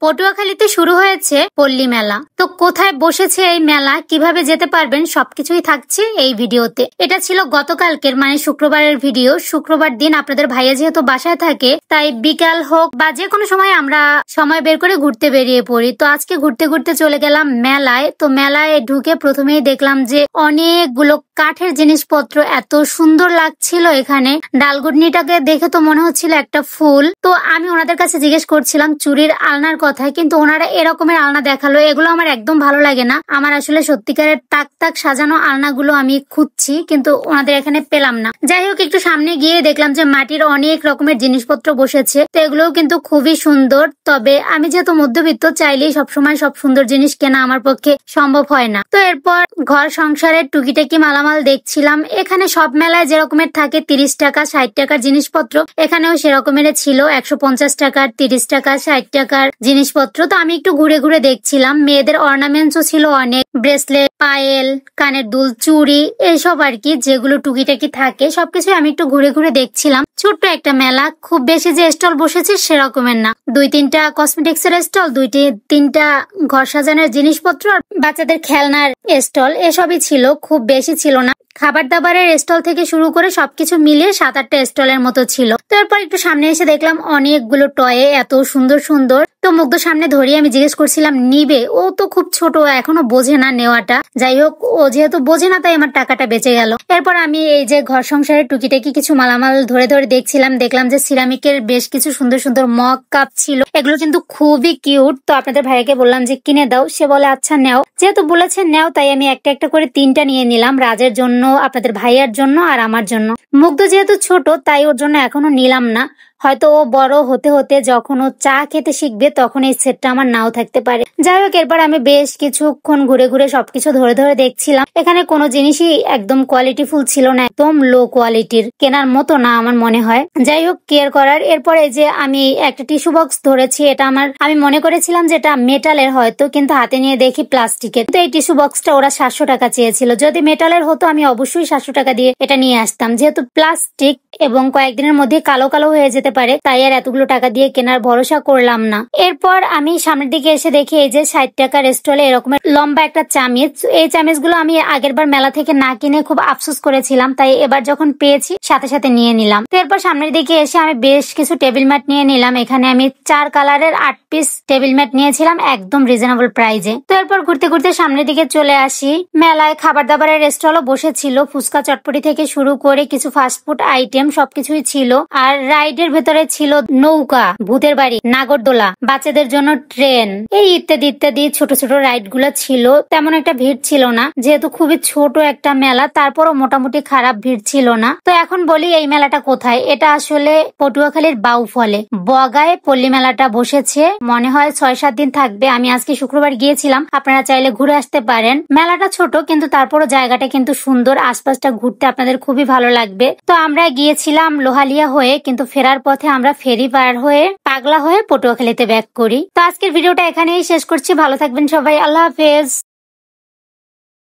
পটুয়াখালীতে শুরু হয়েছে পল্লী মেলা। তো কোথায় বসেছে এই মেলা, কিভাবে যেতে পারবেন, সবকিছুই থাকছে এই ভিডিওতে। এটা ছিল গতকালকের মানে শুক্রবারের ভিডিও। শুক্রবার দিন আপনাদের ভাইয়া যেহেতু বাসায় থাকে, তাই বিকাল হোক বা যে কোনো সময় আমরা সময় বের করে ঘুরতে বেরিয়ে পড়ি। তো আজকে ঘুরতে ঘুরতে চলে গেলাম মেলায়। তো মেলায় ঢুকে প্রথমেই দেখলাম যে অনেকগুলো কাঠের জিনিসপত্র, এত সুন্দর লাগছিল। এখানে ডালগুডনিটাকে দেখে তো মনে হচ্ছিল একটা ফুল। তো আমি ওনাদের কাছে জিজ্ঞেস করছিলাম চুরির আলনার কথা, কিন্তু ওনারা এরকমের আলনা দেখালো। এগুলো আমার একদম ভালো লাগে না। আমার আসলে সত্যিকারের তাক তাক সাজানো আলনাগুলো আমি খুঁজছি, কিন্তু ওনাদের এখানে পেলাম না। যাই হোক, একটু সামনে গিয়ে দেখলাম যে মাটির অনেক রকমের জিনিসপত্র বসেছে। তো এগুলোও কিন্তু খুবই সুন্দর। তবে আমি যেহেতু মধ্যবিত্ত, চাইলেই সবসময় সব সুন্দর জিনিস কেনা আমার পক্ষে সম্ভব হয় না। তো এরপর ঘর সংসারের টুকিটাকি মালামাল দেখছিলাম। এখানে সব মেলায় যেরকমের থাকে 30 টাকা 60 টাকার জিনিসপত্র, এখানেও সেরকমের ছিল 150 টাকার, 30 টাকা, 60 টাকার জিনিসপত্র। তো আমি একটু ঘুরে ঘুরে দেখছিলাম। মেয়েদের অর্নামেন্টসও ছিল অনেক, ব্রেসলেট, পায়েল, কানের দুল, চুড়ি, এইসব আর কি, যেগুলো টুকিটাকি থাকে সবকিছু আমি একটু ঘুরে ঘুরে দেখছিলাম। ছোট্ট একটা মেলা, খুব বেশি যে স্টল বসেছে সেরকমের না। 2-3টা কসমেটিক্স এর স্টল, 2-3টা ঘর সাজানোর জিনিসপত্র আর বাচ্চাদের খেলনার স্টল, এসবই ছিল, খুব বেশি ছিল না। খাবার দাবারের স্টল থেকে শুরু করে সবকিছু মিলিয়ে 7-8টা স্টলের মতো ছিল। তারপর একটু সামনে এসে দেখলাম অনেকগুলো টয়ে, এত সুন্দর সুন্দর। তো মুগ্ধ সামনে ধরিয়ে আমি জিজ্ঞেস করছিলাম নিবে। ও তো খুব ছোট, এখনো বোঝে না নেওয়াটা। যাই হোক, ও যেহেতু বোঝে না তাই আমার টাকাটা বেঁচে গেল। এরপর আমি এই যে ঘর সংসারের টুকিটাকি কিছু মালামাল ধরে ধরে দেখছিলাম। দেখলাম যে সিরামিকের বেশ কিছু সুন্দর সুন্দর মগ কাপ ছিল, এগুলো কিন্তু খুবই কিউট। তো আপনাদের ভাইকে বললাম যে কিনে দাও, সে বলে আচ্ছা নেও। যেহেতু বলেছেন নেও, তাই আমি একটা একটা করে 3টা নিয়ে নিলাম, রাজের জন্য, আপনাদের ভাইয়ার জন্য আর আমার জন্য। মুগ্ধ যেহেতু ছোট তাই ওর জন্য এখনো নিলাম না। হয়তো ও বড় হতে হতে যখন ও চা খেতে শিখবে তখন এই সেটটা আমার নাও থাকতে পারে। যাই হোক, এরপর আমি বেশ কিছুক্ষণ ঘুরে ঘুরে সবকিছু ধরে ধরে দেখছিলাম। এখানে কোনো জিনিসই একদম কোয়ালিটিফুল ছিল না, একদম লো কোয়ালিটির, কেনার মতো না আমার মনে হয়। যাই হোক, কেয়ার করার। এরপর এই যে আমি একটা টিস্যু বক্স ধরেছি, এটা আমি মনে করেছিলাম যে এটা মেটালের হয়তো, কিন্তু হাতে নিয়ে দেখি প্লাস্টিকের। তো এই টিস্যু বক্সটা ওরা 700 টাকা চেয়েছিল। যদি মেটালের হতো আমি অবশ্যই 700 টাকা দিয়ে এটা নিয়ে আসতাম। যেহেতু প্লাস্টিক এবং কয়েকদিনের মধ্যে কালো কালো হয়ে যেতে পারে, তাই আর এতগুলো টাকা দিয়ে কেনার ভরসা করলাম না। এরপর আমি সামনের দিকে এসে দেখি এই যে 60 টাকার স্টলে এরকম লম্বা একটা চামিচ। এই চামিচগুলো আমি আগের বার মেলা থেকে না কিনে খুব আফসোস করেছিলাম, তাই এবার যখন পেয়েছি সাথে সাথে নিয়ে নিলাম। তো এরপর সামনের দিকে এসে আমি বেশ কিছু টেবিল ম্যাট নিয়ে নিলাম। এখানে আমি 4 কালারের 8 পিস টেবিল ম্যাট নিয়েছিলাম একদম রিজনেবল প্রাইজে। তো এরপর ঘুরতে ঘুরতে সামনের দিকে চলে আসি। মেলায় খাবার দাবারের স্টলও বসেছিল, ফুচকা চটপটি থেকে শুরু করে কিছু ফাস্টফুড আইটেম সবকিছুই ছিল। আর রাইডের ভেতরে ছিল নৌকা, ভূতের বাড়ি, নাগরদোলা, বাচ্চাদের জন্য ট্রেন, এই ইত্যাদি ইত্যাদি ছোট ছোট রাইড গুলা ছিল। তেমন একটা ভিড় ছিল না, যেহেতু খুবই ছোট একটা মেলা, তারপরও মোটামুটি খারাপ ভিড় ছিল না। তো এখন বলি এই মেলাটা কোথায়। এটা আসলে পটুয়াখালীর বাউফলে বগায় পল্লী মেলাটা বসেছে। মনে হয় 6-7 দিন থাকবে। আমি আজকে শুক্রবার গিয়েছিলাম, আপনারা চাইলে ঘুরে আসতে পারেন। মেলাটা ছোট, কিন্তু তারপরও জায়গাটা কিন্তু সুন্দর। আশপাশটা ঘুরতে আপনাদের খুবই ভালো লাগবে। তো আমরা গিয়েছিলাম লোহালিয়া হয়ে, কিন্তু ফেরার পথে আমরা ফেরি পার হয়ে পাগলা হয়ে পটুয়াখালীতে ব্যাক করি। তো আজকের ভিডিওটা এখানেই শেষ করছি। ভালো থাকবেন সবাই, আল্লাহ হাফেজ।